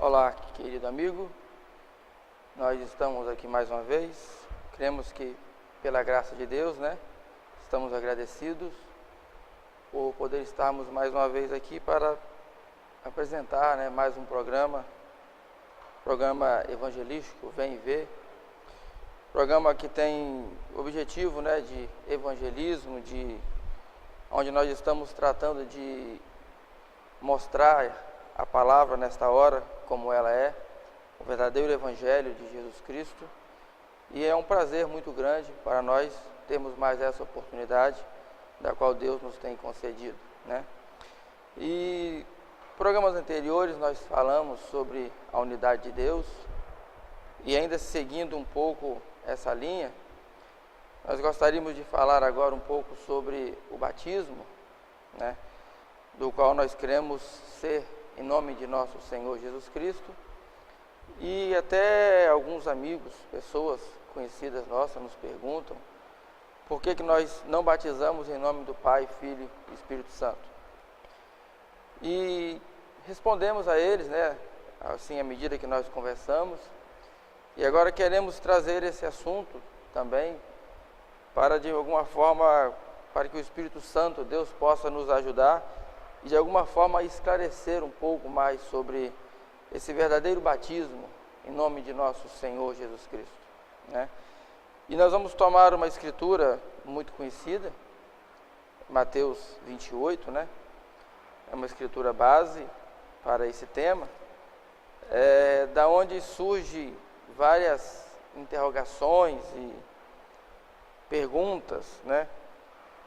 Olá, querido amigo, nós estamos aqui mais uma vez, cremos que pela graça de Deus, estamos agradecidos por poder estarmos mais uma vez aqui para apresentar, mais um programa evangelístico, Vem e Vê, programa que tem o objetivo, de evangelismo, onde nós estamos tratando de mostrar a palavra nesta hora, como ela é, o verdadeiro Evangelho de Jesus Cristo. E é um prazer muito grande para nós termos mais essa oportunidade, da qual Deus nos tem concedido, E programas anteriores nós falamos sobre a unidade de Deus, e ainda seguindo um pouco essa linha, nós gostaríamos de falar agora um pouco sobre o batismo, do qual nós queremos ser em nome de nosso Senhor Jesus Cristo. E até alguns amigos, pessoas conhecidas nossas nos perguntam por que nós não batizamos em nome do Pai, Filho e Espírito Santo. E respondemos a eles, assim à medida que nós conversamos. E agora queremos trazer esse assunto também para, de alguma forma, para que o Espírito Santo, Deus, possa nos ajudar e de alguma forma esclarecer um pouco mais sobre esse verdadeiro batismo em nome de nosso Senhor Jesus Cristo, E nós vamos tomar uma escritura muito conhecida, Mateus 28, É uma escritura base para esse tema, da onde surge várias interrogações e perguntas,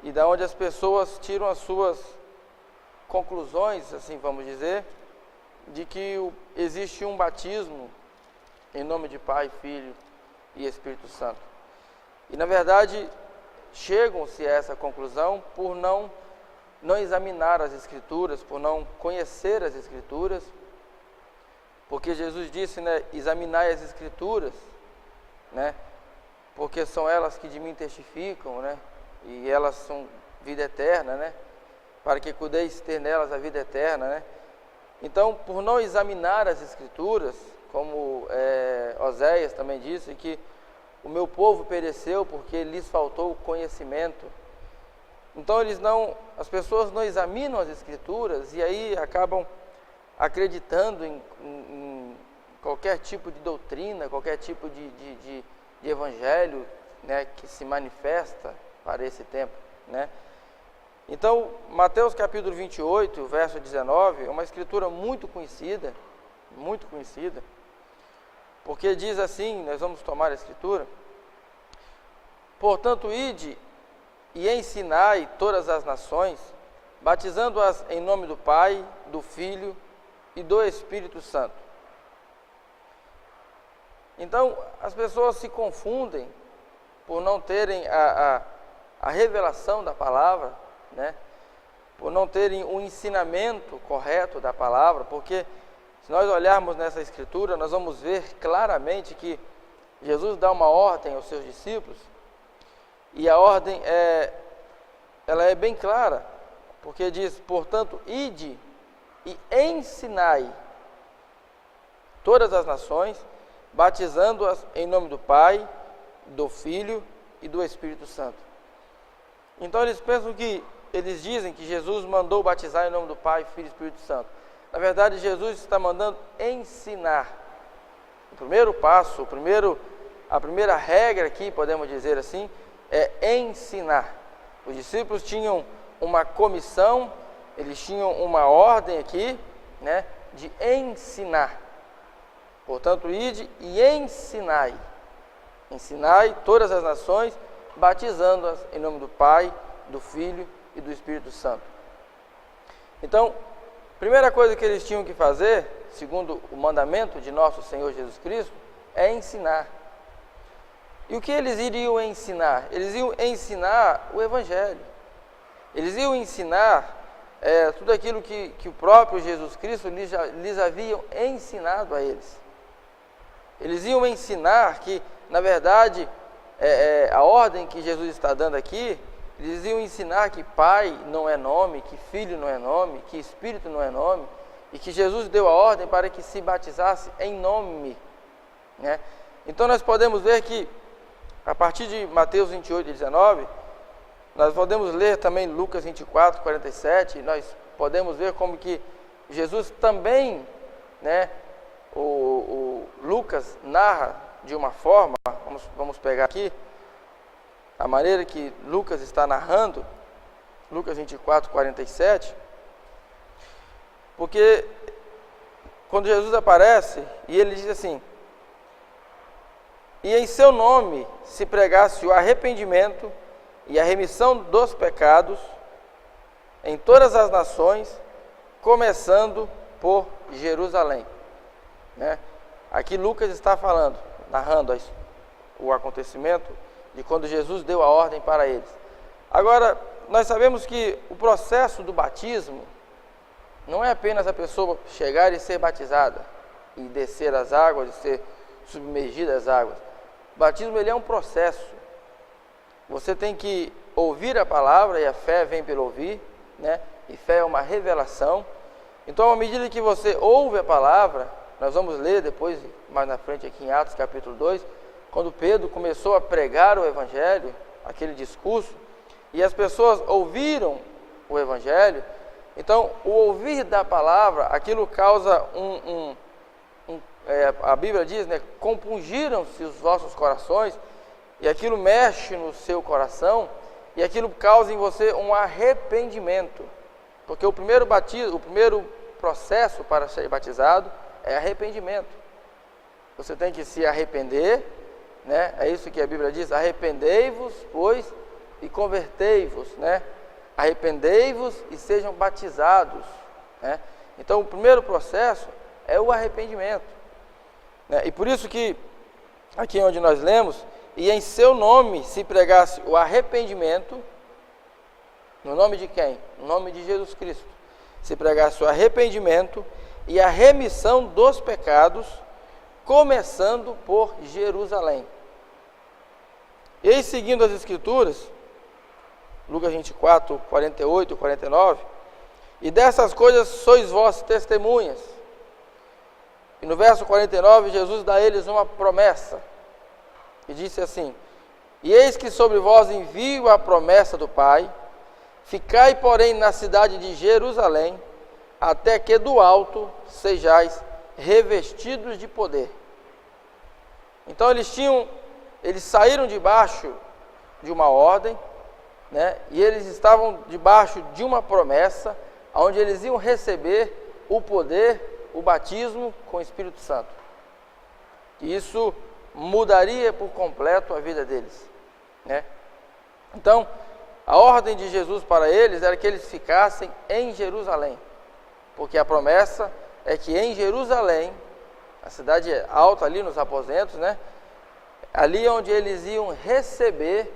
E da onde as pessoas tiram as suas conclusões, assim vamos dizer, de que existe um batismo em nome de Pai, Filho e Espírito Santo. E na verdade chegam-se a essa conclusão por não examinar as Escrituras, por não conhecer as Escrituras, porque Jesus disse, examinai as Escrituras, porque são elas que de mim testificam, e elas são vida eterna, para que podeis ter nelas a vida eterna, Então, por não examinar as Escrituras, como Oséias também disse, que o meu povo pereceu porque lhes faltou conhecimento. Então, as pessoas não examinam as Escrituras e aí acabam acreditando em qualquer tipo de doutrina, qualquer tipo de evangelho, que se manifesta para esse tempo, Então, Mateus capítulo 28, verso 19, é uma escritura muito conhecida, porque diz assim, nós vamos tomar a escritura: portanto, ide e ensinai todas as nações, batizando-as em nome do Pai, do Filho e do Espírito Santo. Então, as pessoas se confundem por não terem a revelação da palavra, por não terem o ensinamento correto da palavra, porque se nós olharmos nessa escritura, nós vamos ver claramente que Jesus dá uma ordem aos seus discípulos, e a ordem ela é bem clara, porque diz: portanto, ide e ensinai todas as nações, batizando-as em nome do Pai, do Filho e do Espírito Santo. Então eles dizem que Jesus mandou batizar em nome do Pai, Filho e Espírito Santo. Na verdade, Jesus está mandando ensinar. O primeiro passo, a primeira regra aqui, podemos dizer assim, é ensinar. Os discípulos tinham uma comissão, eles tinham uma ordem aqui, de ensinar. Portanto, ide e ensinai. Ensinai todas as nações, batizando-as em nome do Pai, do Filho e do Espírito Santo. Então, primeira coisa que eles tinham que fazer, segundo o mandamento de nosso Senhor Jesus Cristo, é ensinar. E o que eles iriam ensinar? Eles iam ensinar o Evangelho. Eles iam ensinar tudo aquilo que o próprio Jesus Cristo lhes haviam ensinado a eles. Eles iam ensinar que, na verdade, a ordem que Jesus está dando aqui, eles iam ensinar que Pai não é nome, que Filho não é nome, que Espírito não é nome, e que Jesus deu a ordem para que se batizasse em nome, né? Então nós podemos ver que a partir de Mateus 28 e 19, nós podemos ler também Lucas 24, 47, e nós podemos ver como que Jesus também, né, o Lucas narra de uma forma, vamos pegar aqui, a maneira que Lucas está narrando, Lucas 24, 47, porque quando Jesus aparece, e ele diz assim: e em seu nome se pregasse o arrependimento e a remissão dos pecados em todas as nações, começando por Jerusalém, né? Aqui Lucas está falando, narrando o acontecimento de quando Jesus deu a ordem para eles. Agora, nós sabemos que o processo do batismo não é apenas a pessoa chegar e ser batizada, e descer as águas, e ser submergida às águas. O batismo, ele é um processo. Você tem que ouvir a palavra, e a fé vem pelo ouvir, né? E fé é uma revelação. Então, à medida que você ouve a palavra, nós vamos ler depois, mais na frente aqui em Atos capítulo 2, quando Pedro começou a pregar o Evangelho, aquele discurso, e as pessoas ouviram o Evangelho. Então, o ouvir da palavra, aquilo causa a Bíblia diz, né, compungiram-se os vossos corações, e aquilo mexe no seu coração, e aquilo causa em você um arrependimento, porque o primeiro processo para ser batizado é arrependimento. Você tem que se arrepender, né? É isso que a Bíblia diz: arrependei-vos, pois, e convertei-vos, né? Arrependei-vos e sejam batizados, né? Então, o primeiro processo é o arrependimento, né? E por isso que, aqui onde nós lemos, e em seu nome se pregasse o arrependimento, no nome de quem? No nome de Jesus Cristo. Se pregasse o arrependimento e a remissão dos pecados, começando por Jerusalém. E aí, seguindo as Escrituras, Lucas 24, 48 e 49, e dessas coisas sois vós testemunhas. E no verso 49, Jesus dá a eles uma promessa, e disse assim: e eis que sobre vós envio a promessa do Pai, ficai, porém, na cidade de Jerusalém, até que do alto sejais revestidos de poder. Então eles saíram debaixo de uma ordem, né? E eles estavam debaixo de uma promessa, onde eles iam receber o poder, o batismo com o Espírito Santo. E isso mudaria por completo a vida deles, né? Então, a ordem de Jesus para eles era que eles ficassem em Jerusalém, porque a promessa é que em Jerusalém, a cidade alta ali nos aposentos, né? Ali é onde eles iam receber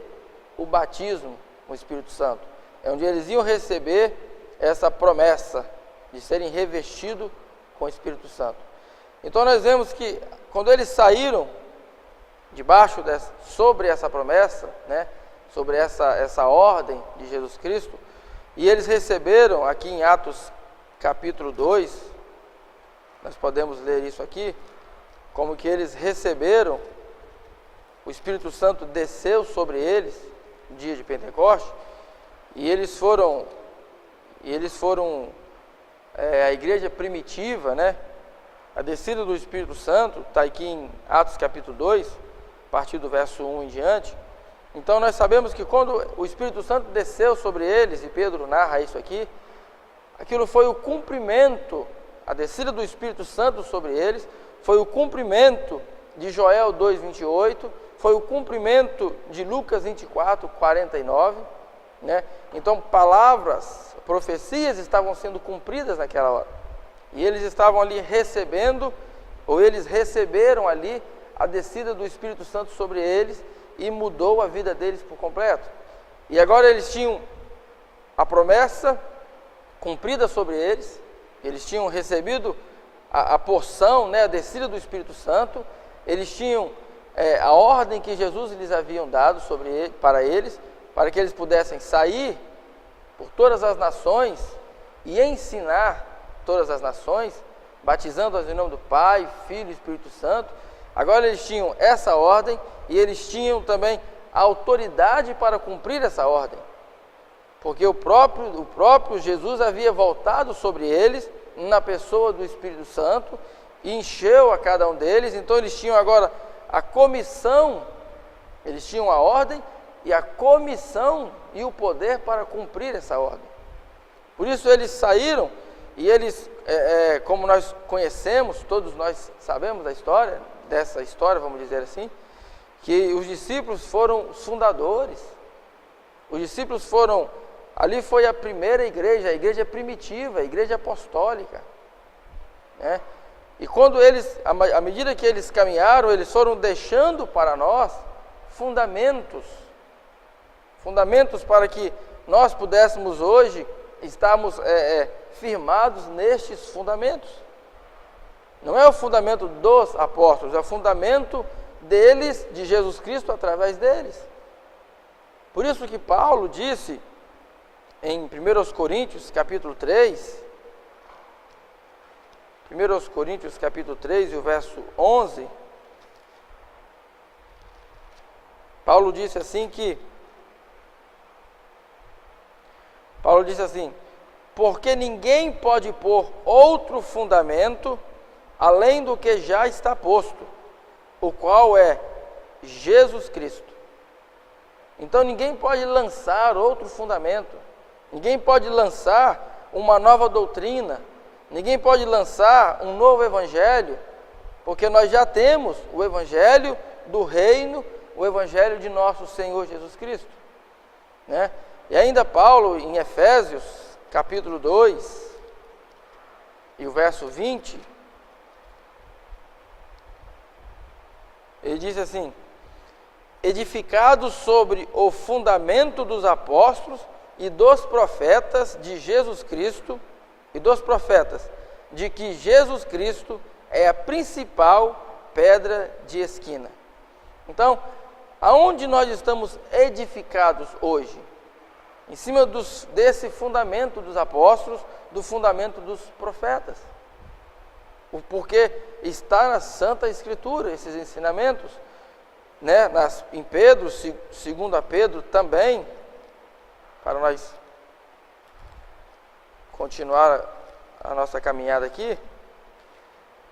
o batismo com o Espírito Santo, é onde eles iam receber essa promessa de serem revestidos com o Espírito Santo. Então nós vemos que quando eles saíram sobre essa promessa, né, sobre essa ordem de Jesus Cristo, e eles receberam, aqui em Atos capítulo 2, nós podemos ler isso aqui, como que eles receberam, o Espírito Santo desceu sobre eles no dia de Pentecostes, e eles foram a igreja primitiva, né? A descida do Espírito Santo está aqui em Atos capítulo 2, a partir do verso 1 em diante. Então nós sabemos que quando o Espírito Santo desceu sobre eles, e Pedro narra isso aqui, aquilo foi o cumprimento, a descida do Espírito Santo sobre eles, foi o cumprimento de Joel 2:28, foi o cumprimento de Lucas 24, 49, né? Então palavras, profecias estavam sendo cumpridas naquela hora, e eles estavam ali recebendo, ou eles receberam ali a descida do Espírito Santo sobre eles, e mudou a vida deles por completo. E agora eles tinham a promessa cumprida sobre eles, eles tinham recebido a porção, né, a descida do Espírito Santo, eles tinham a ordem que Jesus lhes haviam dado para eles, para que eles pudessem sair por todas as nações e ensinar todas as nações, batizando-as em nome do Pai, Filho e Espírito Santo. Agora eles tinham essa ordem e eles tinham também a autoridade para cumprir essa ordem, porque o próprio Jesus havia voltado sobre eles na pessoa do Espírito Santo e encheu a cada um deles. Então eles tinham agora a comissão, eles tinham a ordem e a comissão e o poder para cumprir essa ordem. Por isso eles saíram e eles, como nós conhecemos, todos nós sabemos dessa história, vamos dizer assim, que os discípulos foram os fundadores. Os discípulos ali foi a primeira igreja, a igreja primitiva, a igreja apostólica, né? E quando eles, à medida que eles caminharam, eles foram deixando para nós fundamentos para que nós pudéssemos hoje estarmos firmados nestes fundamentos. Não é o fundamento dos apóstolos, é o fundamento deles, de Jesus Cristo, através deles. Por isso que Paulo disse em 1 Coríntios capítulo 3, 1 Coríntios capítulo 3 e o verso 11, Paulo disse assim: porque ninguém pode pôr outro fundamento além do que já está posto, o qual é Jesus Cristo. Então ninguém pode lançar outro fundamento, ninguém pode lançar uma nova doutrina, ninguém pode lançar um novo evangelho, porque nós já temos o evangelho do reino, o evangelho de nosso Senhor Jesus Cristo, né? E ainda Paulo, em Efésios, capítulo 2, e o verso 20, ele diz assim: edificados sobre o fundamento dos apóstolos e dos profetas de Jesus Cristo, e dos profetas, de que Jesus Cristo é a principal pedra de esquina. Então, aonde nós estamos edificados hoje? Em cima desse fundamento dos apóstolos, do fundamento dos profetas. Porque está na Santa Escritura esses ensinamentos, né? Em Pedro, 2 Pedro também, para nós continuar a nossa caminhada aqui,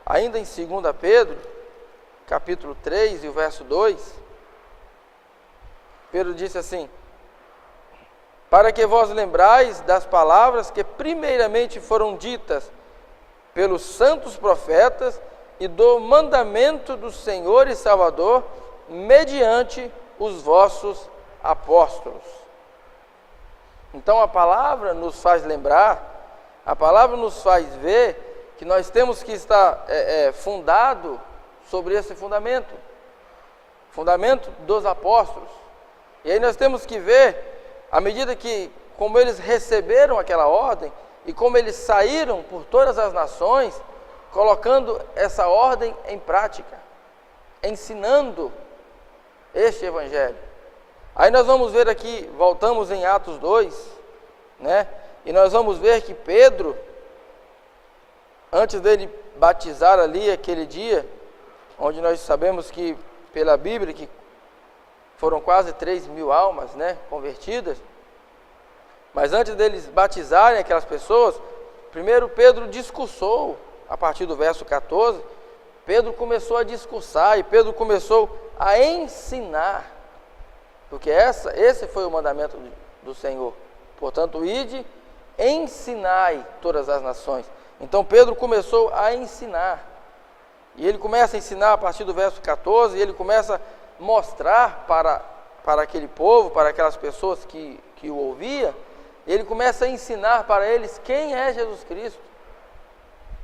ainda em 2 Pedro, capítulo 3 e o verso 2, Pedro disse assim: para que vós lembrais das palavras que primeiramente foram ditas pelos santos profetas e do mandamento do Senhor e Salvador, mediante os vossos apóstolos. Então a palavra nos faz lembrar, a palavra nos faz ver que nós temos que estar fundado sobre esse fundamento dos apóstolos. E aí nós temos que ver, à medida que, como eles receberam aquela ordem, e como eles saíram por todas as nações, colocando essa ordem em prática, ensinando este evangelho. Aí nós vamos ver aqui, voltamos em Atos 2, né? E nós vamos ver que Pedro, antes dele batizar ali aquele dia, onde nós sabemos que, pela Bíblia, que foram quase 3.000 almas, né, convertidas. Mas antes deles batizarem aquelas pessoas, primeiro Pedro discursou, a partir do verso 14, Pedro começou a discursar e Pedro começou a ensinar, porque esse foi o mandamento do Senhor. Portanto, ide, ensinai todas as nações. Então Pedro começou a ensinar, e ele começa a ensinar a partir do verso 14, e ele começa a mostrar para aquele povo, para aquelas pessoas que o ouviam, ele começa a ensinar para eles quem é Jesus Cristo.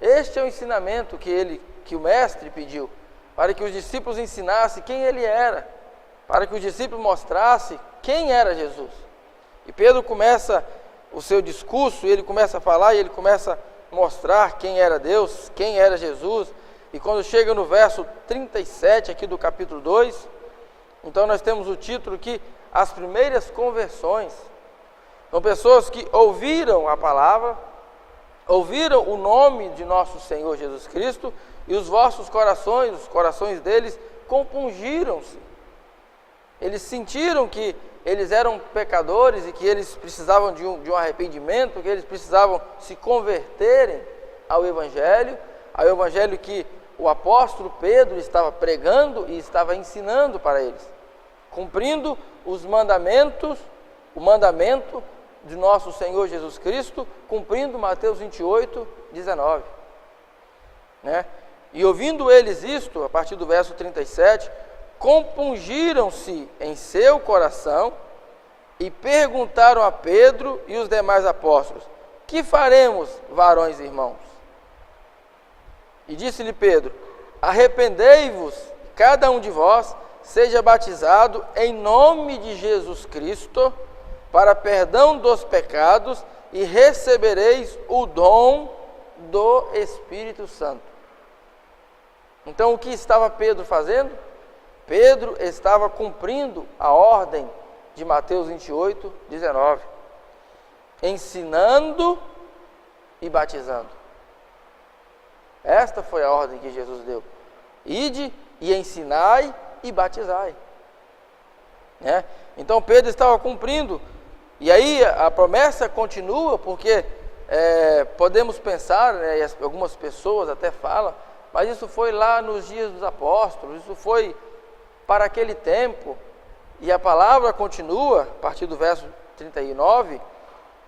Este é o ensinamento que o mestre pediu, para que os discípulos ensinassem quem ele era, para que os discípulos mostrassem quem era Jesus. E Pedro começa o seu discurso, e ele começa a falar, e ele começa a mostrar quem era Deus, quem era Jesus. E quando chega no verso 37 aqui do capítulo 2, então nós temos o título que as primeiras conversões. São pessoas que ouviram a palavra, ouviram o nome de nosso Senhor Jesus Cristo, e os vossos corações, os corações deles, compungiram-se. Eles sentiram que eles eram pecadores e que eles precisavam de um arrependimento, que eles precisavam se converterem ao Evangelho que o apóstolo Pedro estava pregando e estava ensinando para eles, cumprindo os mandamentos, o mandamento de nosso Senhor Jesus Cristo, cumprindo Mateus 28, 19. Né? E ouvindo eles isto, a partir do verso 37, compungiram-se em seu coração e perguntaram a Pedro e os demais apóstolos: que faremos, varões e irmãos? E disse-lhe Pedro: arrependei-vos, cada um de vós seja batizado em nome de Jesus Cristo, para perdão dos pecados, e recebereis o dom do Espírito Santo. Então, o que estava Pedro fazendo? Pedro estava cumprindo a ordem de Mateus 28, 19, ensinando e batizando. Esta foi a ordem que Jesus deu: ide e ensinai e batizai. Né? Então Pedro estava cumprindo, e aí a promessa continua, porque podemos pensar, né, e algumas pessoas até falam, mas isso foi lá nos dias dos apóstolos, isso foi para aquele tempo, e a palavra continua, a partir do verso 39,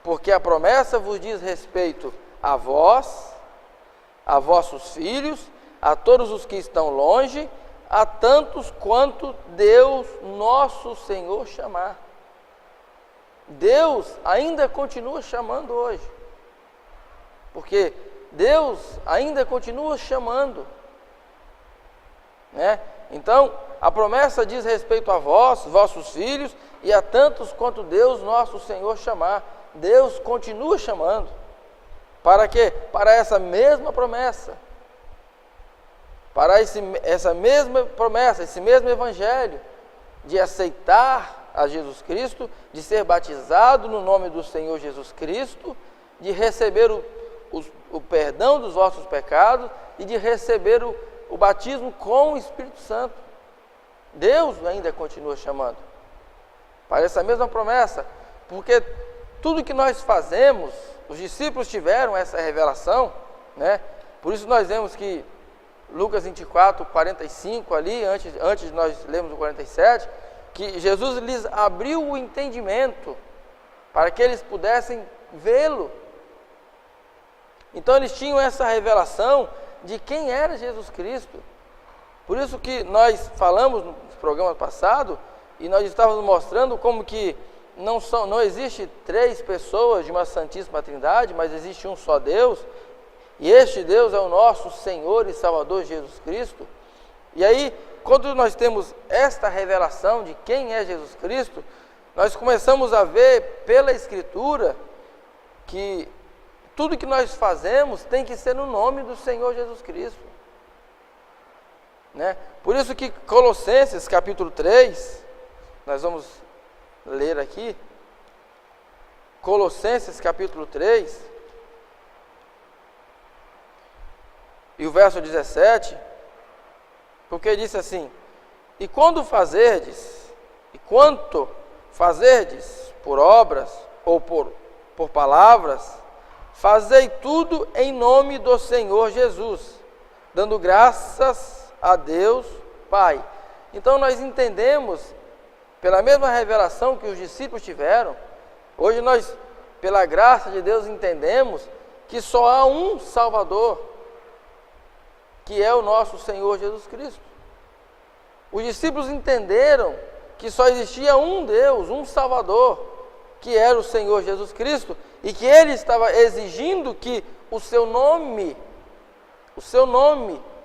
porque a promessa vos diz respeito a vós, a vossos filhos, a todos os que estão longe, a tantos quanto Deus nosso Senhor chamar. Deus ainda continua chamando hoje, porque Deus ainda continua chamando, né? Então, a promessa diz respeito a vós, vossos filhos, e a tantos quanto Deus nosso Senhor chamar. Deus continua chamando. Para quê? Para essa mesma promessa. Para essa mesma promessa, esse mesmo evangelho, de aceitar a Jesus Cristo, de ser batizado no nome do Senhor Jesus Cristo, de receber o perdão dos vossos pecados e de receber o batismo com o Espírito Santo. Deus ainda continua chamando para essa mesma promessa, porque tudo que nós fazemos, os discípulos tiveram essa revelação, né? Por isso nós vemos que Lucas 24, 45 ali, antes de nós lermos o 47, que Jesus lhes abriu o entendimento para que eles pudessem vê-lo. Então eles tinham essa revelação de quem era Jesus Cristo. Por isso que nós falamos no programa passado, e nós estávamos mostrando como que não existe três pessoas de uma Santíssima Trindade, mas existe um só Deus, e este Deus é o nosso Senhor e Salvador Jesus Cristo. E aí, quando nós temos esta revelação de quem é Jesus Cristo, nós começamos a ver pela Escritura que tudo que nós fazemos tem que ser no nome do Senhor Jesus Cristo, né? Por isso que Colossenses capítulo 3, nós vamos ler aqui, Colossenses capítulo 3, e o verso 17, porque diz assim: e quanto fazerdes por obras ou por palavras, fazei tudo em nome do Senhor Jesus, dando graças a Deus Pai. Então nós entendemos, pela mesma revelação que os discípulos tiveram, hoje nós, pela graça de Deus, entendemos que só há um Salvador, que é o nosso Senhor Jesus Cristo. Os discípulos entenderam que só existia um Deus, um Salvador, que era o Senhor Jesus Cristo, e que Ele estava exigindo que o seu nome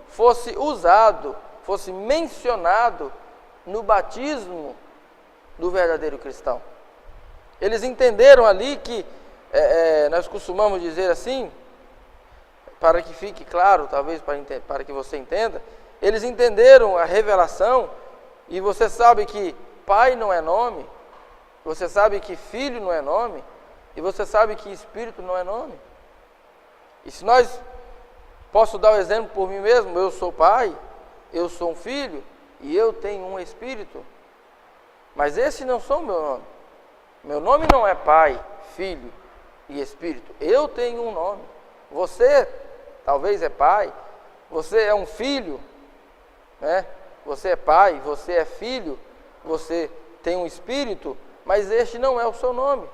fosse usado, fosse mencionado no batismo do verdadeiro cristão. Eles entenderam ali que, nós costumamos dizer assim, para que fique claro, talvez para que você entenda, eles entenderam a revelação, e você sabe que Pai não é nome, você sabe que Filho não é nome, e você sabe que Espírito não é nome. E se nós, posso dar o exemplo por mim mesmo, eu sou pai, eu sou um filho, e eu tenho um espírito, mas esse não são o meu nome. Meu nome não é pai, filho e espírito, eu tenho um nome. Você talvez é pai, você é um filho, né? Você é pai, você é filho, você tem um espírito, mas este não é o seu nome.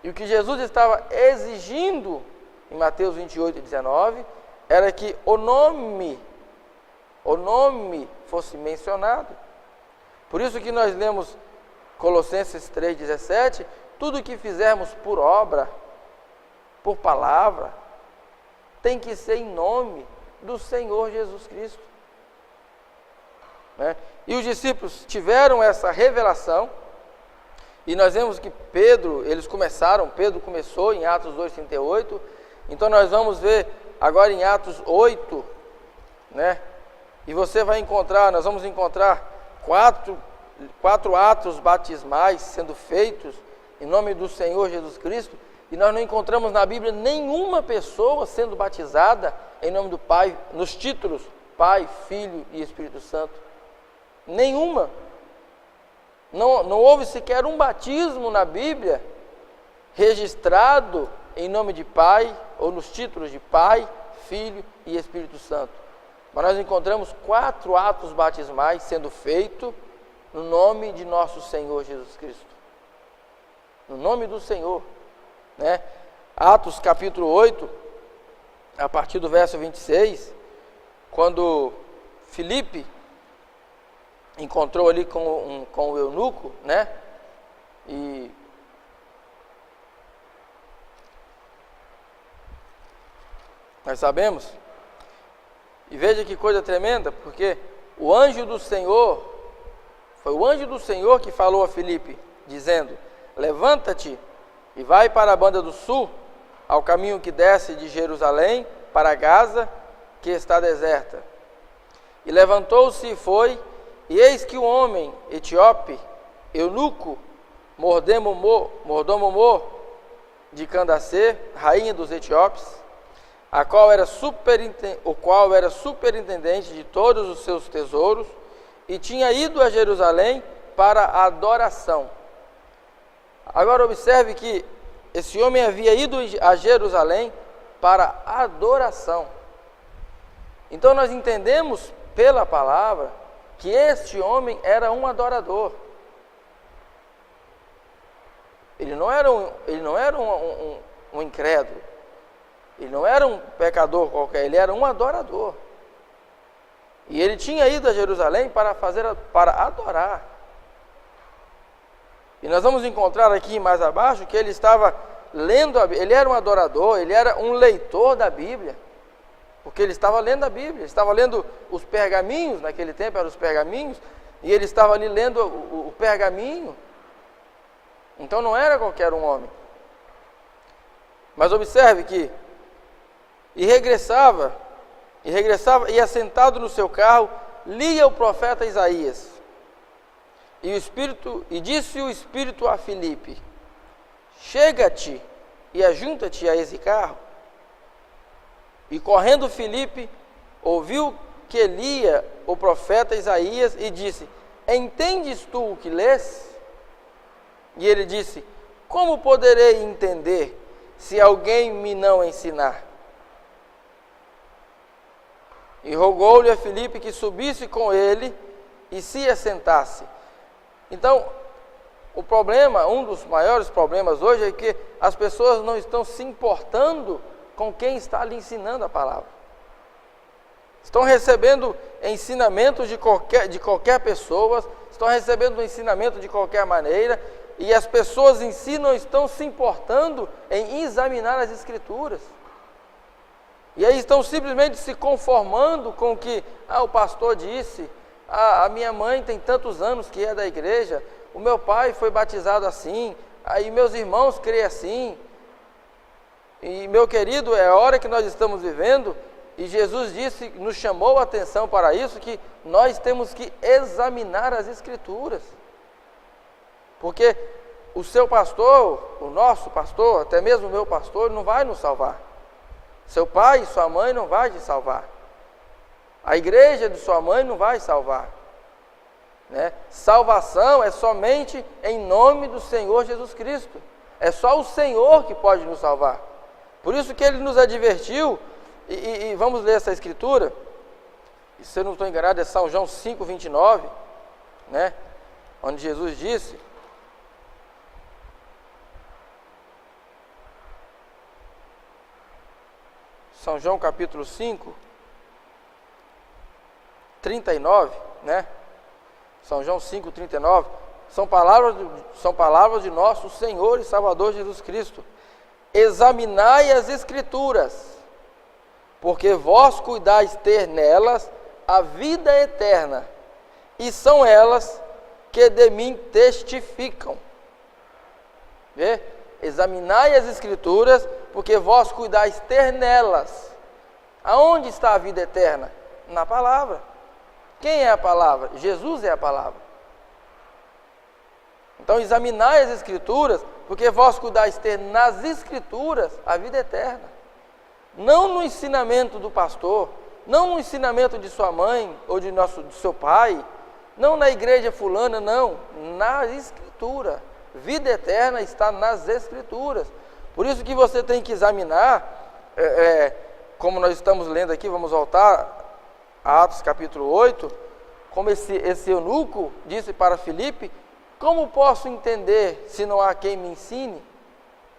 E o que Jesus estava exigindo em Mateus 28, 19, era que o nome fosse mencionado. Por isso que nós lemos Colossenses 3,17, tudo que fizermos por obra, por palavra, tem que ser em nome do Senhor Jesus Cristo. Né? E os discípulos tiveram essa revelação, e nós vemos que Pedro começou em Atos 2,38, então nós vamos ver agora em Atos 8, né? E você vai encontrar, nós vamos encontrar quatro atos batismais sendo feitos em nome do Senhor Jesus Cristo, e nós não encontramos na Bíblia nenhuma pessoa sendo batizada em nome do Pai, nos títulos Pai, Filho e Espírito Santo. Nenhuma. Não houve sequer um batismo na Bíblia registrado em nome de Pai, ou nos títulos de Pai, Filho e Espírito Santo. Mas nós encontramos 4 atos batismais sendo feitos no nome de nosso Senhor Jesus Cristo. No nome do Senhor, né? Atos capítulo 8, a partir do verso 26, quando Filipe encontrou ali com o eunuco, né? E nós sabemos, e veja que coisa tremenda, porque o anjo do Senhor, foi o anjo do Senhor que falou a Filipe, dizendo: levanta-te e vai para a banda do sul, ao caminho que desce de Jerusalém para Gaza, que está deserta. E levantou-se e foi, e eis que um homem etíope, eunuco, mordomo de Candace, rainha dos etíopes, o qual era superintendente de todos os seus tesouros, e tinha ido a Jerusalém para a adoração. Agora observe que esse homem havia ido a Jerusalém para a adoração. Então nós entendemos pela palavra que este homem era um adorador. Ele não era um incrédulo. Ele não era um pecador qualquer, ele era um adorador. E ele tinha ido a Jerusalém para adorar. E nós vamos encontrar aqui mais abaixo que ele estava lendo a Bíblia. Ele era um adorador, ele era um leitor da Bíblia. Porque ele estava lendo a Bíblia, ele estava lendo os pergaminhos, naquele tempo eram os pergaminhos, e ele estava ali lendo o pergaminho. Então não era qualquer um homem. Mas observe que E regressava, e assentado no seu carro, lia o profeta Isaías. E disse o Espírito a Filipe: chega-te e ajunta-te a esse carro. E correndo Filipe, ouviu que lia o profeta Isaías e disse: entendes tu o que lês? E ele disse: como poderei entender se alguém me não ensinar? E rogou-lhe a Filipe que subisse com ele e se assentasse. Então, o problema, um dos maiores problemas hoje é que as pessoas não estão se importando com quem está lhe ensinando a palavra. Estão recebendo ensinamentos de qualquer pessoa, estão recebendo ensinamento de qualquer maneira, e as pessoas em si não estão se importando em examinar as Escrituras. E aí estão simplesmente se conformando com o que o pastor disse, a minha mãe tem tantos anos que é da igreja, o meu pai foi batizado assim, aí meus irmãos creem assim. E meu querido, é a hora que nós estamos vivendo, e Jesus disse, nos chamou a atenção para isso, que nós temos que examinar as Escrituras. Porque o seu pastor, o nosso pastor, até mesmo o meu pastor, não vai nos salvar. Seu pai e sua mãe não vai te salvar. A igreja de sua mãe não vai salvar. Né? Salvação é somente em nome do Senhor Jesus Cristo. É só o Senhor que pode nos salvar. Por isso que Ele nos advertiu, e vamos ler essa escritura, e se eu não estou enganado é São João 5,29, né? Onde Jesus disse, São João capítulo 5, 39, né? São João 5, 39, são palavras de nosso Senhor e Salvador Jesus Cristo. Examinai as Escrituras, porque vós cuidais ter nelas a vida eterna, e são elas que de mim testificam. Vê? Examinai as Escrituras, porque vós cuidais ter nelas. Aonde está a vida eterna? Na palavra. Quem é a palavra? Jesus é a palavra. Então examinai as Escrituras, porque vós cuidais ter nas Escrituras a vida eterna. Não no ensinamento do pastor, não no ensinamento de sua mãe ou do seu pai, não na igreja fulana, não, na Escritura. Vida eterna está nas Escrituras. Por isso que você tem que examinar, como nós estamos lendo aqui, vamos voltar a Atos capítulo 8, como esse eunuco disse para Filipe, como posso entender se não há quem me ensine,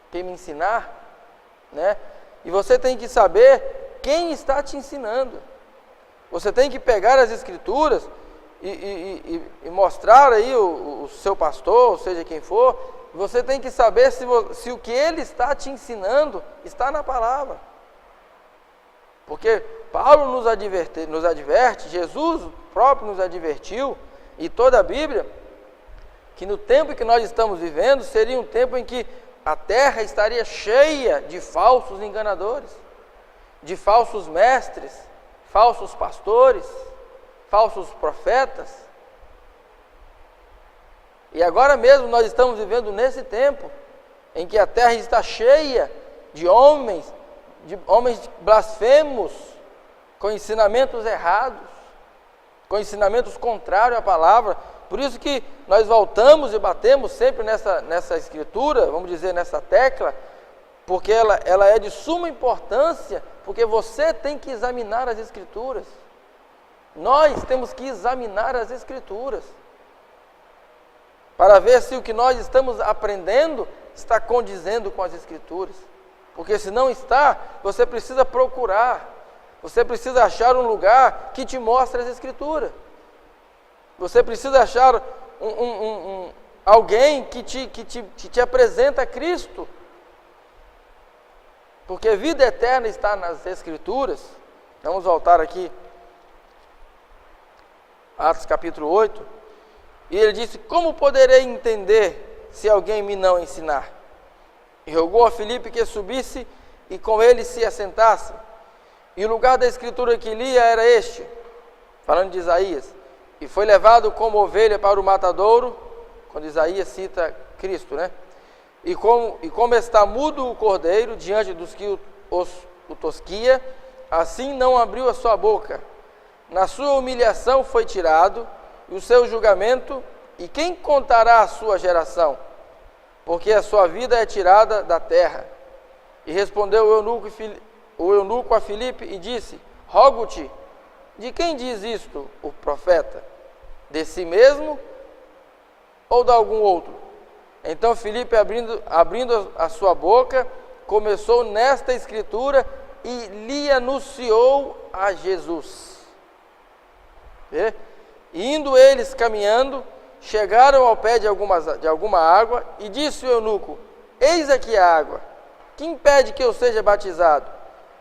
quem me ensinar, né? E você tem que saber quem está te ensinando. Você tem que pegar as Escrituras e mostrar aí o seu pastor, ou seja quem for. Você tem que saber se o que ele está te ensinando está na palavra. Porque Paulo nos adverte, Jesus próprio nos advertiu, e toda a Bíblia, que no tempo que nós estamos vivendo, seria um tempo em que a terra estaria cheia de falsos enganadores, de falsos mestres, falsos pastores, falsos profetas. E agora mesmo nós estamos vivendo nesse tempo, em que a terra está cheia de homens blasfemos, com ensinamentos errados, com ensinamentos contrários à palavra. Por isso que nós voltamos e batemos sempre nessa escritura, vamos dizer, nessa tecla, porque ela é de suma importância, porque você tem que examinar as Escrituras. Nós temos que examinar as Escrituras, para ver se o que nós estamos aprendendo está condizendo com as Escrituras. Porque se não está, você precisa procurar, você precisa achar um lugar que te mostre as Escrituras. Você precisa achar alguém que te apresenta Cristo. Porque vida eterna está nas Escrituras. Vamos voltar aqui, Atos capítulo 8. E ele disse, como poderei entender se alguém me não ensinar? E rogou a Filipe que subisse e com ele se assentasse. E o lugar da escritura que lia era este, falando de Isaías. E foi levado como ovelha para o matadouro, quando Isaías cita Cristo, né? E como está mudo o cordeiro diante dos que o tosquia, assim não abriu a sua boca. Na sua humilhação foi tirado, e o seu julgamento, e quem contará a sua geração? Porque a sua vida é tirada da terra. E respondeu o eunuco a Filipe e disse, rogo-te, de quem diz isto o profeta? De si mesmo ou de algum outro? Então Filipe, abrindo a sua boca, começou nesta escritura e lhe anunciou a Jesus. Vê? E indo eles caminhando, chegaram ao pé de alguma água, e disse o eunuco, eis aqui a água, que impede que eu seja batizado?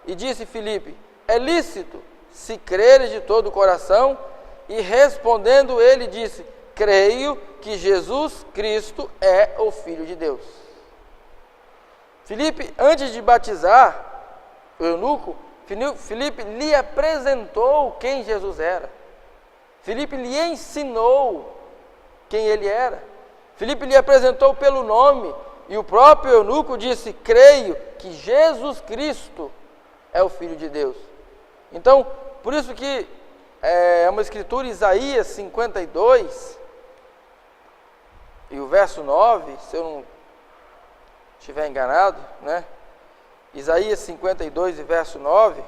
E disse Filipe, é lícito, se creres de todo o coração. E respondendo ele disse, creio que Jesus Cristo é o Filho de Deus. Filipe, antes de batizar o eunuco, Filipe lhe apresentou quem Jesus era. Filipe lhe ensinou quem ele era. Filipe lhe apresentou pelo nome, e o próprio eunuco disse, creio que Jesus Cristo é o Filho de Deus. Então, por isso que é uma escritura, Isaías 52, e o verso 9, se eu não estiver enganado, né? Isaías 52 e verso 9,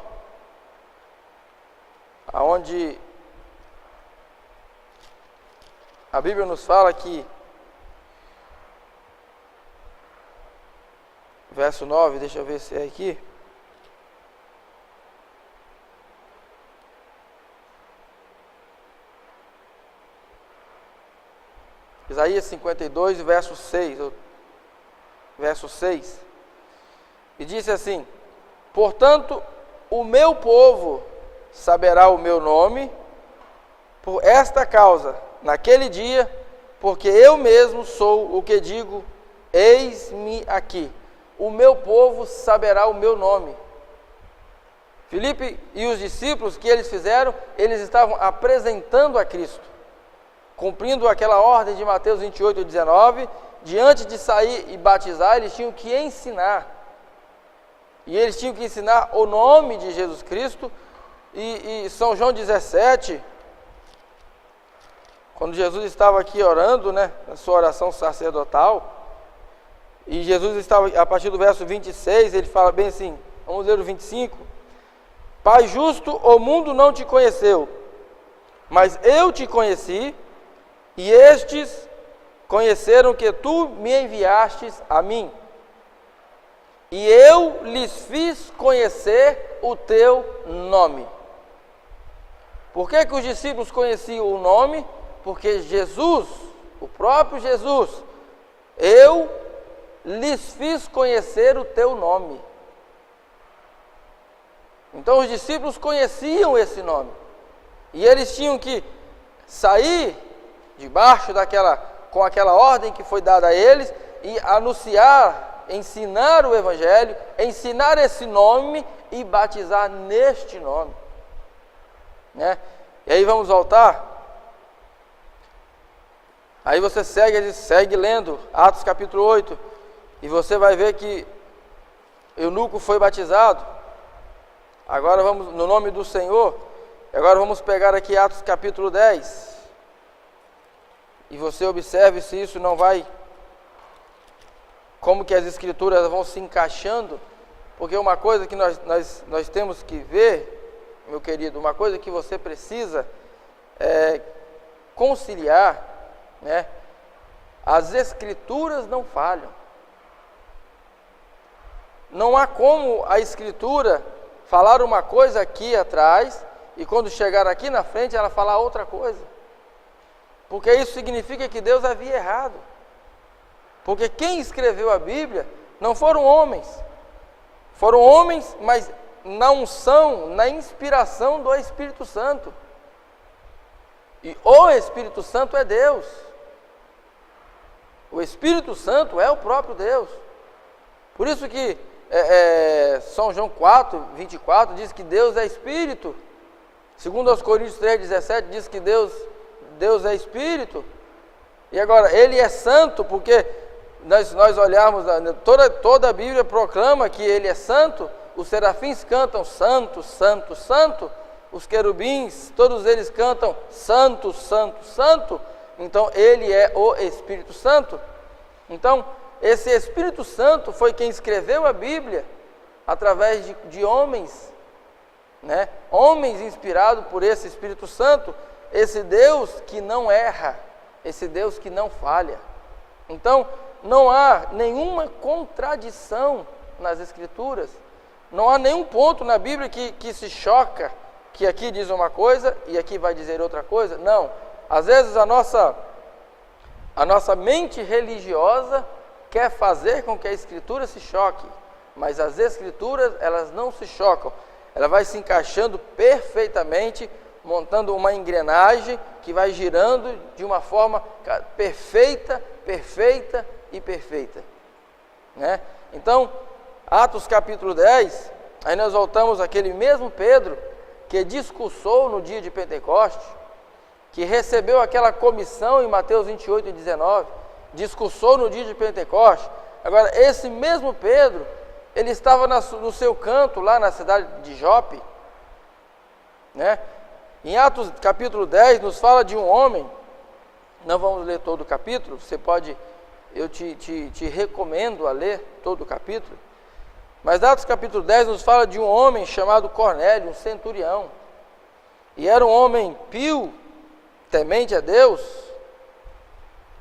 aonde a Bíblia nos fala que, verso 9, deixa eu ver se é aqui. Isaías 52, verso 6. Verso 6. E disse assim: portanto, o meu povo saberá o meu nome por esta causa, naquele dia, porque eu mesmo sou o que digo, eis-me aqui. O meu povo saberá o meu nome. Filipe e os discípulos, que eles fizeram? Eles estavam apresentando a Cristo, cumprindo aquela ordem de Mateus 28, 19, diante de sair e batizar, eles tinham que ensinar. E eles tinham que ensinar o nome de Jesus Cristo. E São João 17, quando Jesus estava aqui orando, né, na sua oração sacerdotal, e Jesus estava, a partir do verso 26, ele fala bem assim, vamos ler o 25. Pai justo, o mundo não te conheceu, mas eu te conheci, e estes conheceram que tu me enviastes a mim. E eu lhes fiz conhecer o teu nome. Por que os discípulos conheciam o nome? Porque Jesus, o próprio Jesus, eu lhes fiz conhecer o teu nome. Então os discípulos conheciam esse nome. E eles tinham que sair debaixo com aquela ordem que foi dada a eles e anunciar, ensinar o Evangelho, ensinar esse nome e batizar neste nome, né? E aí vamos voltar. Aí você segue lendo Atos capítulo 8, e você vai ver que eunuco foi batizado. Agora vamos no nome do Senhor. Agora vamos pegar aqui Atos capítulo 10. E você observe se isso não vai, como que as escrituras vão se encaixando, porque uma coisa que nós temos que ver, meu querido, uma coisa que você precisa conciliar, né? As escrituras não falham. Não há como a escritura falar uma coisa aqui atrás e quando chegar aqui na frente ela falar outra coisa, porque isso significa que Deus havia errado. Porque quem escreveu a Bíblia não foram homens, mas na unção, na inspiração do Espírito Santo. E o Espírito Santo é Deus. O Espírito Santo é o próprio Deus. Por isso que São João 4, 24 diz que Deus é Espírito. Segundo aos Coríntios 3, 17 diz que Deus é Espírito. E agora, Ele é santo, porque nós olharmos, toda a Bíblia proclama que Ele é santo. Os serafins cantam santo, santo, santo. Os querubins, todos eles cantam santo, santo, santo. Então Ele é o Espírito Santo. Então esse Espírito Santo foi quem escreveu a Bíblia através de homens, né? Homens inspirados por esse Espírito Santo. Esse Deus que não erra, esse Deus que não falha. Então não há nenhuma contradição nas Escrituras. Não há nenhum ponto na Bíblia que se choca, que aqui diz uma coisa e aqui vai dizer outra coisa. Não. Às vezes a nossa mente religiosa quer fazer com que a Escritura se choque, mas as Escrituras, elas não se chocam. Ela vai se encaixando perfeitamente, montando uma engrenagem que vai girando de uma forma perfeita, perfeita e perfeita, né? Então, Atos capítulo 10, aí nós voltamos àquele mesmo Pedro que discursou no dia de Pentecostes, que recebeu aquela comissão em Mateus 28 e 19, discursou no dia de Pentecostes. Agora, esse mesmo Pedro, ele estava no seu canto, lá na cidade de Jope, né? Em Atos capítulo 10, nos fala de um homem, não vamos ler todo o capítulo, você pode, eu te recomendo a ler todo o capítulo, mas Atos capítulo 10 nos fala de um homem chamado Cornélio, um centurião, e era um homem pio, temente a Deus,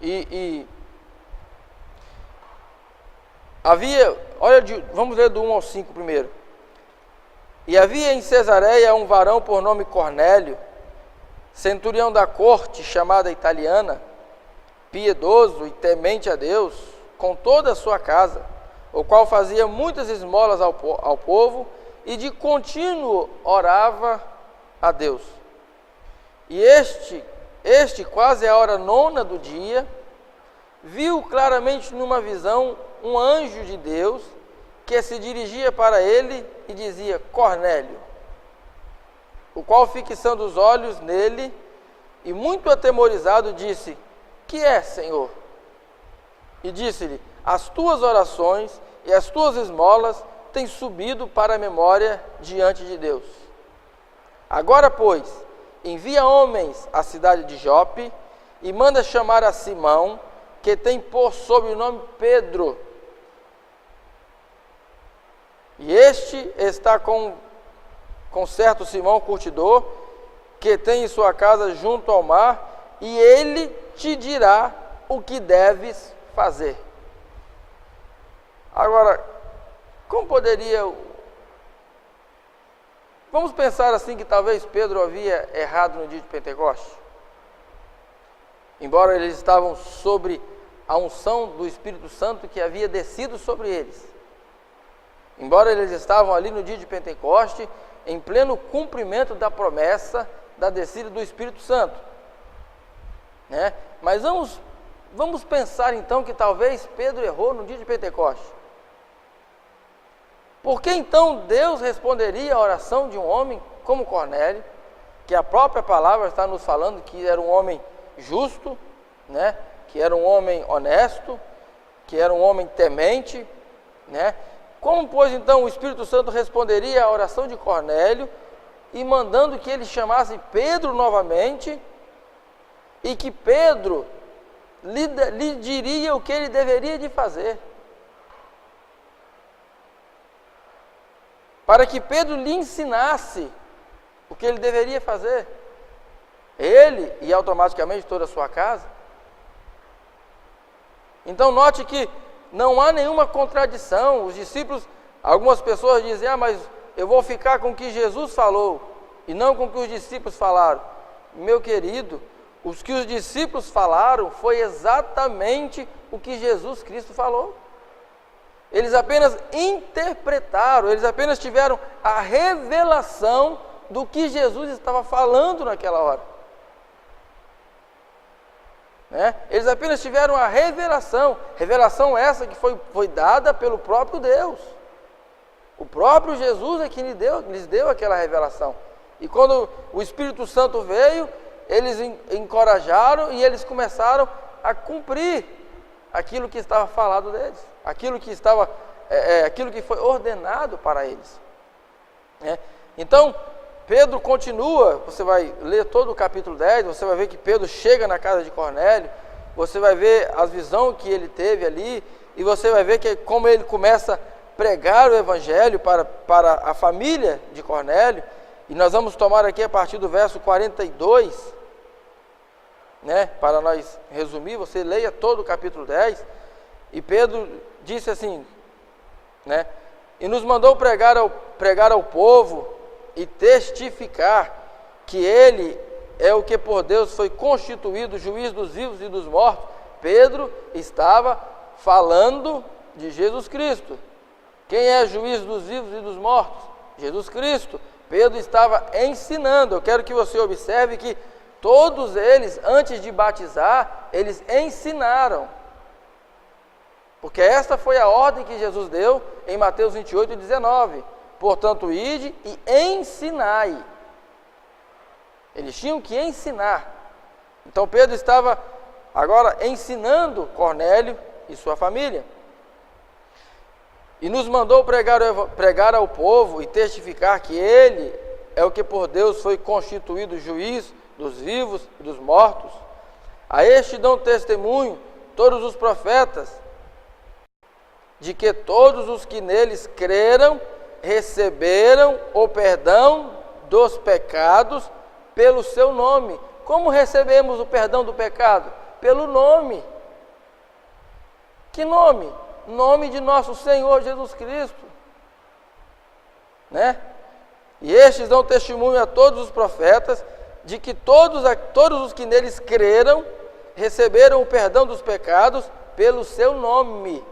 e havia, vamos ler do 1 ao 5 primeiro. E havia em Cesareia um varão por nome Cornélio, centurião da corte, chamada italiana, piedoso e temente a Deus, com toda a sua casa, o qual fazia muitas esmolas ao povo, e de contínuo orava a Deus. E este quase a hora 9ª do dia, viu claramente numa visão um anjo de Deus, que se dirigia para ele e dizia: Cornélio. O qual, fixando os olhos nele, e muito atemorizado, disse: Que é, Senhor? E disse-lhe: As tuas orações e as tuas esmolas têm subido para a memória diante de Deus. Agora, pois, envia homens à cidade de Jope e manda chamar a Simão, que tem por sobrenome Pedro. E este está com certo Simão curtidor, que tem em sua casa junto ao mar, e ele te dirá o que deves fazer. Agora, como poderia... Vamos pensar assim que talvez Pedro havia errado no dia de Pentecostes. Embora eles estavam sobre a unção do Espírito Santo que havia descido sobre eles. Embora eles estavam ali no dia de Pentecoste, em pleno cumprimento da promessa da descida do Espírito Santo, né? Mas vamos pensar então que talvez Pedro errou no dia de Pentecoste. Por que então Deus responderia à oração de um homem como Cornélio, que a própria palavra está nos falando que era um homem justo, né? Que era um homem honesto, que era um homem temente, né? Como, pois, então, o Espírito Santo responderia à oração de Cornélio e mandando que ele chamasse Pedro novamente e que Pedro lhe diria o que ele deveria de fazer? Para que Pedro lhe ensinasse o que ele deveria fazer. Ele e automaticamente toda a sua casa. Então, note que não há nenhuma contradição. Os discípulos, algumas pessoas dizem: mas eu vou ficar com o que Jesus falou e não com o que os discípulos falaram. Meu querido, os que os discípulos falaram foi exatamente o que Jesus Cristo falou. Eles apenas interpretaram, eles apenas tiveram a revelação do que Jesus estava falando naquela hora. Né? Eles apenas tiveram a revelação essa que foi dada pelo próprio Deus. O próprio Jesus é que lhes deu aquela revelação. E quando o Espírito Santo veio, eles encorajaram e eles começaram a cumprir aquilo que estava falado deles, aquilo que foi ordenado para eles. Então, Pedro continua, você vai ler todo o capítulo 10, você vai ver que Pedro chega na casa de Cornélio, você vai ver as visões que ele teve ali, e você vai ver que como ele começa a pregar o Evangelho para a família de Cornélio, e nós vamos tomar aqui a partir do verso 42, né, para nós resumir, você leia todo o capítulo 10, e Pedro disse assim, né, e nos mandou pregar ao povo, e testificar que ele é o que por Deus foi constituído juiz dos vivos e dos mortos. Pedro estava falando de Jesus Cristo. Quem é juiz dos vivos e dos mortos? Jesus Cristo. Pedro estava ensinando. Eu quero que você observe que todos eles, antes de batizar, eles ensinaram. Porque esta foi a ordem que Jesus deu em Mateus 28, 19. Portanto, ide e ensinai. Eles tinham que ensinar. Então, Pedro estava agora ensinando Cornélio e sua família. e nos mandou pregar ao povo e testificar que Ele é o que por Deus foi constituído juiz dos vivos e dos mortos. A este dão testemunho todos os profetas, de que todos os que neles creram receberam o perdão dos pecados pelo seu nome. Como recebemos o perdão do pecado? Pelo nome. Que nome? Nome de nosso Senhor Jesus Cristo, né? E estes dão testemunho a todos os profetas, de que todos os que neles creram receberam o perdão dos pecados pelo seu nome.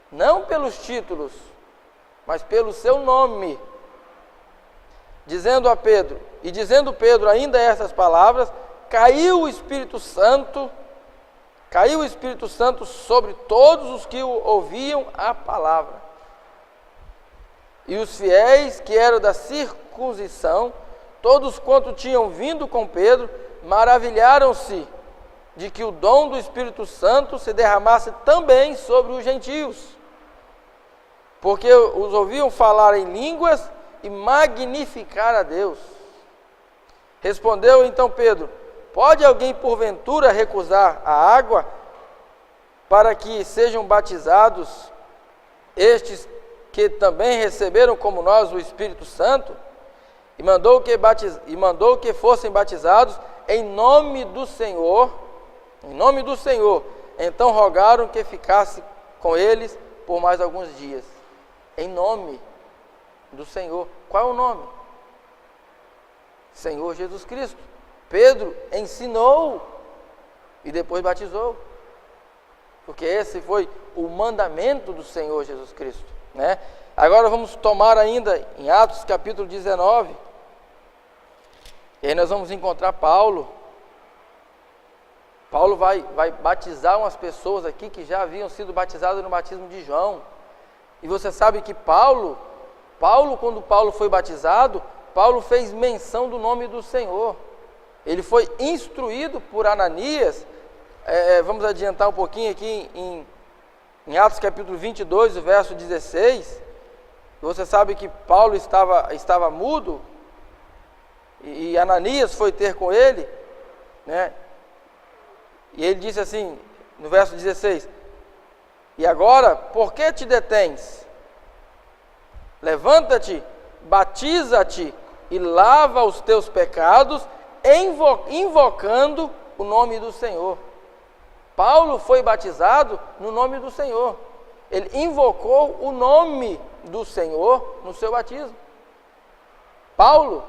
Não pelos títulos, mas pelo seu nome. Dizendo Pedro ainda essas palavras, caiu o Espírito Santo sobre todos os que ouviam a palavra. E os fiéis que eram da circuncisão, todos quanto tinham vindo com Pedro, maravilharam-se de que o dom do Espírito Santo se derramasse também sobre os gentios, porque os ouviam falar em línguas e magnificar a Deus. Respondeu então Pedro: pode alguém porventura recusar a água para que sejam batizados estes que também receberam como nós o Espírito Santo? E mandou que fossem batizados em nome do Senhor. Em nome do Senhor. Então rogaram que ficasse com eles por mais alguns dias. Em nome do Senhor. Qual é o nome? Senhor Jesus Cristo. Pedro ensinou e depois batizou. Porque esse foi o mandamento do Senhor Jesus Cristo, né? Agora vamos tomar ainda em Atos capítulo 19. E aí nós vamos encontrar Paulo. Paulo vai batizar umas pessoas aqui que já haviam sido batizadas no batismo de João. E você sabe que Paulo, quando Paulo foi batizado, Paulo fez menção do nome do Senhor. Ele foi instruído por Ananias. Vamos adiantar um pouquinho aqui em Atos capítulo 22, verso 16. Você sabe que Paulo estava mudo, e Ananias foi ter com ele, né? E ele disse assim, no verso 16: e agora, por que te detens? Levanta-te, batiza-te e lava os teus pecados, invocando o nome do Senhor. Paulo foi batizado no nome do Senhor. Ele invocou o nome do Senhor no seu batismo. Paulo,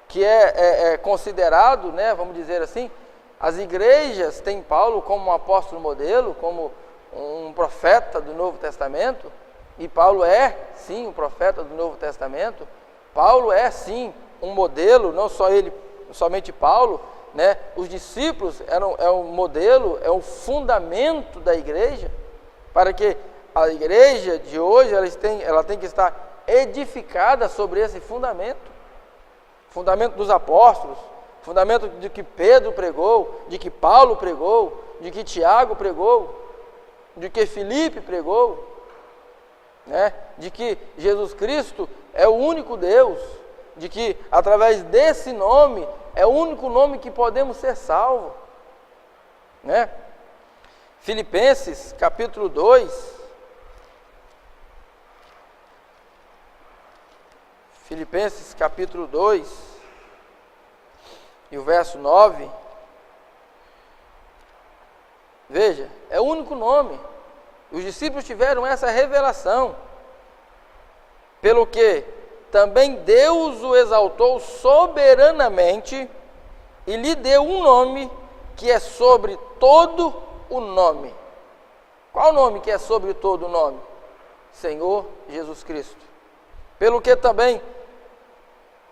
que é considerado, né, vamos dizer assim, as igrejas têm Paulo como um apóstolo modelo, como um profeta do Novo Testamento, e Paulo é, sim, um profeta do Novo Testamento. Paulo é, sim, um modelo, não só ele, somente Paulo, né? Os discípulos é um modelo, é um fundamento da igreja, para que a igreja de hoje ela tem que estar edificada sobre esse fundamento dos apóstolos, fundamento de que Pedro pregou, de que Paulo pregou, de que Tiago pregou, de que Filipe pregou, né? De que Jesus Cristo é o único Deus, de que através desse nome é o único nome que podemos ser salvos, né? Filipenses capítulo 2. Filipenses capítulo 2 e o verso 9. Veja, é o único nome. Os discípulos tiveram essa revelação, pelo que também Deus o exaltou soberanamente e lhe deu um nome que é sobre todo o nome. Qual nome que é sobre todo o nome? Senhor Jesus Cristo. Pelo que também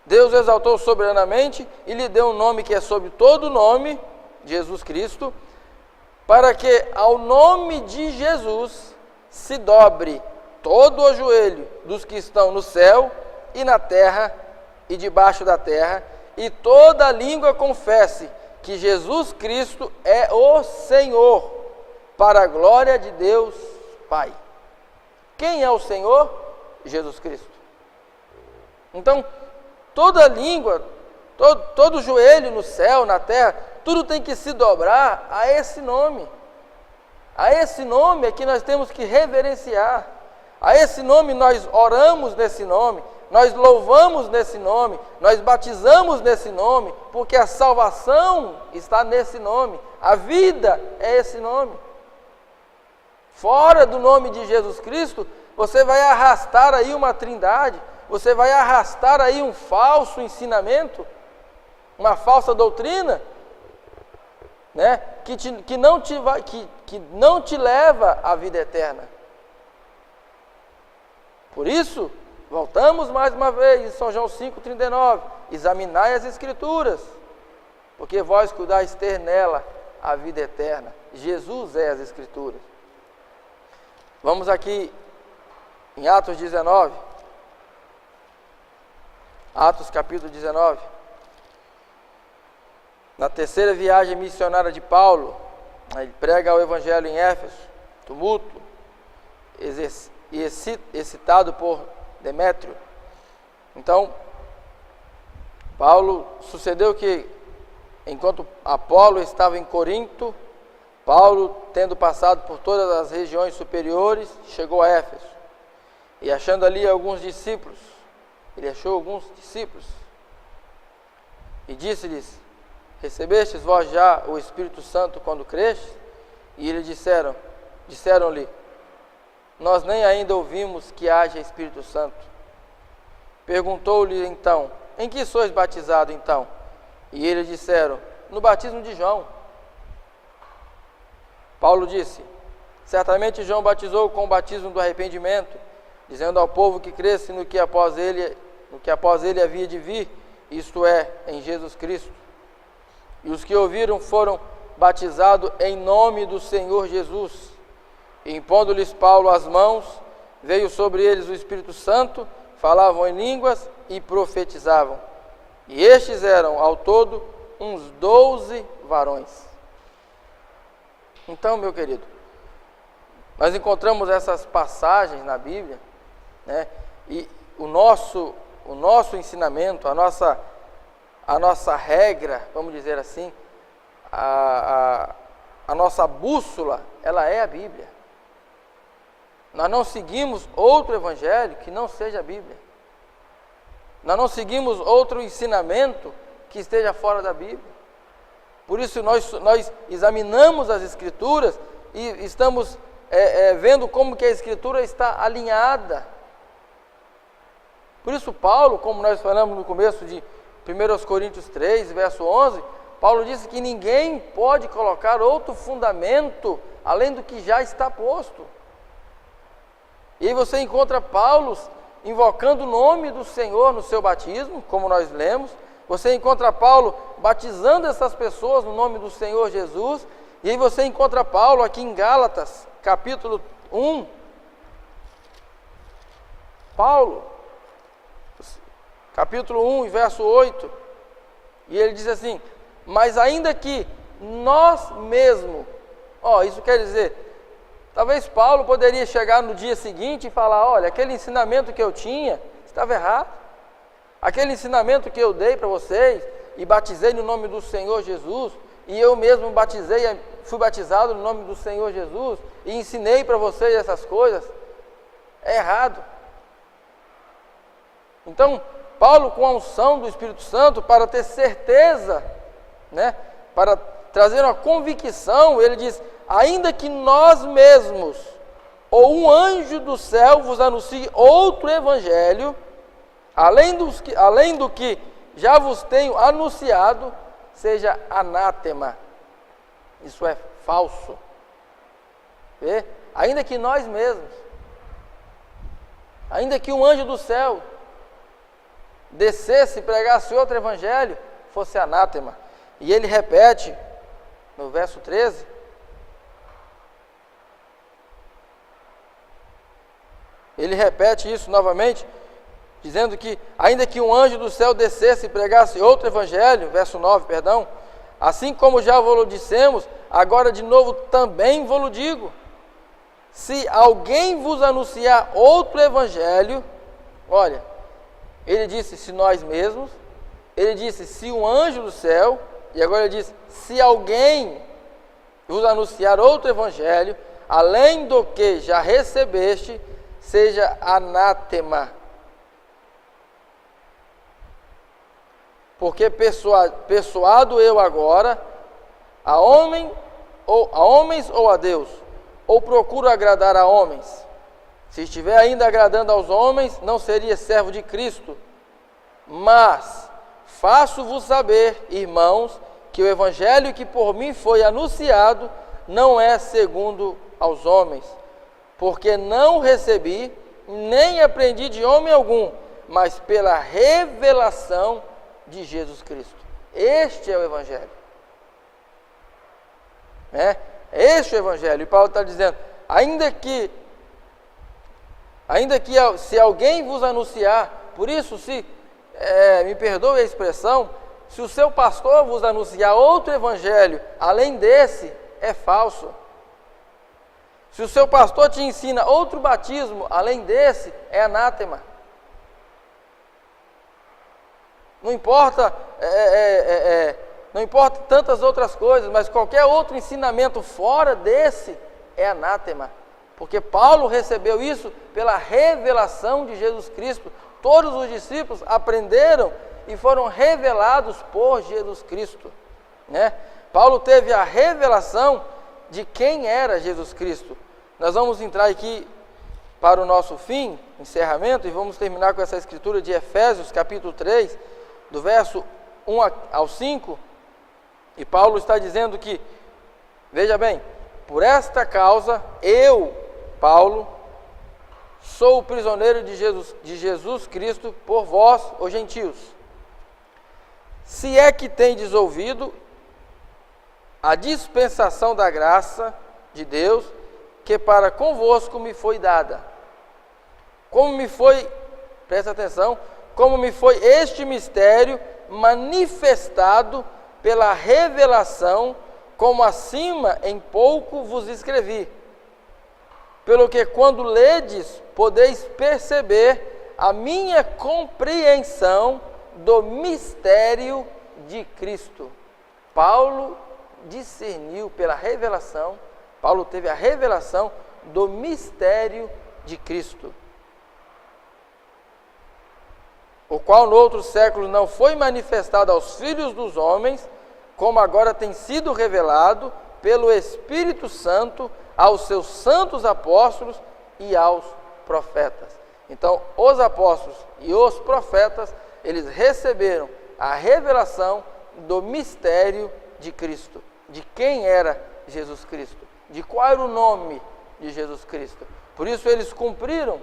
Deus exaltou soberanamente e lhe deu um nome que é sobre todo o nome, Jesus Cristo, para que ao nome de Jesus se dobre todo o joelho dos que estão no céu e na terra e debaixo da terra, e toda língua confesse que Jesus Cristo é o Senhor, para a glória de Deus Pai. Quem é o Senhor? Jesus Cristo. Então, toda língua, todo joelho no céu, na terra, tudo tem que se dobrar a esse nome. A esse nome é que nós temos que reverenciar. A esse nome nós oramos nesse nome, nós louvamos nesse nome, nós batizamos nesse nome, porque a salvação está nesse nome, a vida é esse nome. Fora do nome de Jesus Cristo, você vai arrastar aí uma trindade, você vai arrastar aí um falso ensinamento, uma falsa doutrina, né? que não te leva à vida eterna. Por isso, voltamos mais uma vez em São João 5,39, examinai as Escrituras, porque vós cuidais ter nela a vida eterna. Jesus é as Escrituras. Vamos aqui em Atos 19, Atos capítulo 19, na terceira viagem missionária de Paulo, ele prega o Evangelho em Éfeso, tumulto, excitado por Demétrio. Então, Paulo, sucedeu que, enquanto Apolo estava em Corinto, Paulo, tendo passado por todas as regiões superiores, chegou a Éfeso, e achando ali alguns discípulos, ele achou alguns discípulos, e disse-lhes: recebestes vós já o Espírito Santo quando crestes? E eles disseram-lhe: nós nem ainda ouvimos que haja Espírito Santo. Perguntou-lhe então: em que sois batizados então? E eles disseram: no batismo de João. Paulo disse: certamente João batizou com o batismo do arrependimento, dizendo ao povo que cresce no que após ele havia de vir, isto é, em Jesus Cristo. E os que ouviram foram batizados em nome do Senhor Jesus. E impondo-lhes Paulo as mãos, veio sobre eles o Espírito Santo, falavam em línguas e profetizavam. E estes eram, ao todo, uns 12 varões. Então, meu querido, nós encontramos essas passagens na Bíblia, né? E o nosso ensinamento, a nossa regra, vamos dizer assim, a nossa bússola, ela é a Bíblia. Nós não seguimos outro evangelho que não seja a Bíblia. Nós não seguimos outro ensinamento que esteja fora da Bíblia. Por isso nós examinamos as Escrituras e estamos vendo como que a Escritura está alinhada. Por isso Paulo, como nós falamos no começo de 1 Coríntios 3, verso 11, Paulo disse que ninguém pode colocar outro fundamento além do que já está posto. E aí você encontra Paulo invocando o nome do Senhor no seu batismo, como nós lemos. Você encontra Paulo batizando essas pessoas no nome do Senhor Jesus. E aí você encontra Paulo aqui em Gálatas, capítulo 1. Paulo, capítulo 1, verso 8. E ele diz assim: mas ainda que nós mesmos, isso quer dizer, talvez Paulo poderia chegar no dia seguinte e falar: olha, aquele ensinamento que eu tinha estava errado. Aquele ensinamento que eu dei para vocês e batizei no nome do Senhor Jesus, e eu mesmo fui batizado no nome do Senhor Jesus e ensinei para vocês essas coisas, é errado. Então, Paulo, com a unção do Espírito Santo, para ter certeza, né, para trazer uma convicção, ele diz: ainda que nós mesmos, ou um anjo do céu vos anuncie outro evangelho, além do que já vos tenho anunciado, seja anátema. Isso é falso. Vê? Ainda que nós mesmos, ainda que um anjo do céu descesse e pregasse outro evangelho, fosse anátema. E ele repete no verso 13, ele repete isso novamente, dizendo que ainda que um anjo do céu descesse e pregasse outro evangelho, verso 9, perdão, assim como já vos dissemos, agora de novo também vos digo. se alguém vos anunciar outro evangelho, olha, ele disse se nós mesmos, ele disse se um anjo do céu, e agora ele diz se alguém vos anunciar outro evangelho, além do que já recebeste, seja anátema. Porque persuado eu agora a homens ou a Deus, ou procuro agradar a homens? Se estiver ainda agradando aos homens, não seria servo de Cristo. Mas faço-vos saber, irmãos, que o evangelho que por mim foi anunciado não é segundo aos homens, porque não recebi, nem aprendi de homem algum, mas pela revelação de Jesus Cristo. Este é o evangelho. Este é o evangelho. E Paulo está dizendo, ainda que se alguém vos anunciar, por isso me perdoe a expressão, se o seu pastor vos anunciar outro evangelho, além desse, é falso. Se o seu pastor te ensina outro batismo, além desse, é anátema. Não importa, não importa tantas outras coisas, mas qualquer outro ensinamento fora desse é anátema. Porque Paulo recebeu isso pela revelação de Jesus Cristo. Todos os discípulos aprenderam e foram revelados por Jesus Cristo, né? Paulo teve a revelação de quem era Jesus Cristo. Nós vamos entrar aqui para o nosso fim, encerramento, e vamos terminar com essa escritura de Efésios, capítulo 3, do verso 1 ao 5, e Paulo está dizendo que, veja bem, por esta causa, eu, Paulo, sou o prisioneiro de Jesus Cristo por vós, os gentios. Se é que tendes ouvido a dispensação da graça de Deus, que para convosco me foi dada. Como me foi, presta atenção, como me foi este mistério manifestado pela revelação, como acima em pouco vos escrevi. Pelo que quando ledes, podeis perceber a minha compreensão do mistério de Cristo. Paulo discerniu pela revelação, Paulo teve a revelação do mistério de Cristo, o qual no outro século não foi manifestado aos filhos dos homens, como agora tem sido revelado pelo Espírito Santo aos seus santos apóstolos e aos profetas. Então, os apóstolos e os profetas, eles receberam a revelação do mistério de Cristo, de quem era Jesus Cristo, de qual era o nome de Jesus Cristo. Por isso eles cumpriram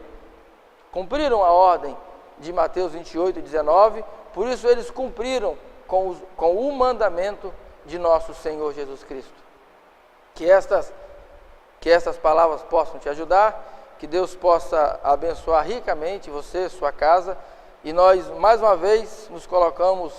a ordem de Mateus 28, 19, por isso eles cumpriram com o mandamento de nosso Senhor Jesus Cristo. Que estas palavras possam te ajudar, que Deus possa abençoar ricamente você, sua casa, e nós mais uma vez nos colocamos,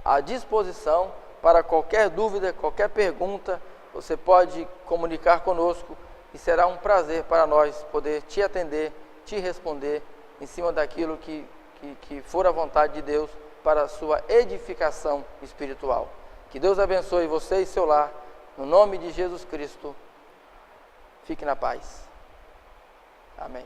à disposição para qualquer dúvida, qualquer pergunta, você pode comunicar conosco e será um prazer para nós poder te atender, te responder em cima daquilo que for a vontade de Deus para a sua edificação espiritual. Que Deus abençoe você e seu lar, no nome de Jesus Cristo. Fique na paz. Amém.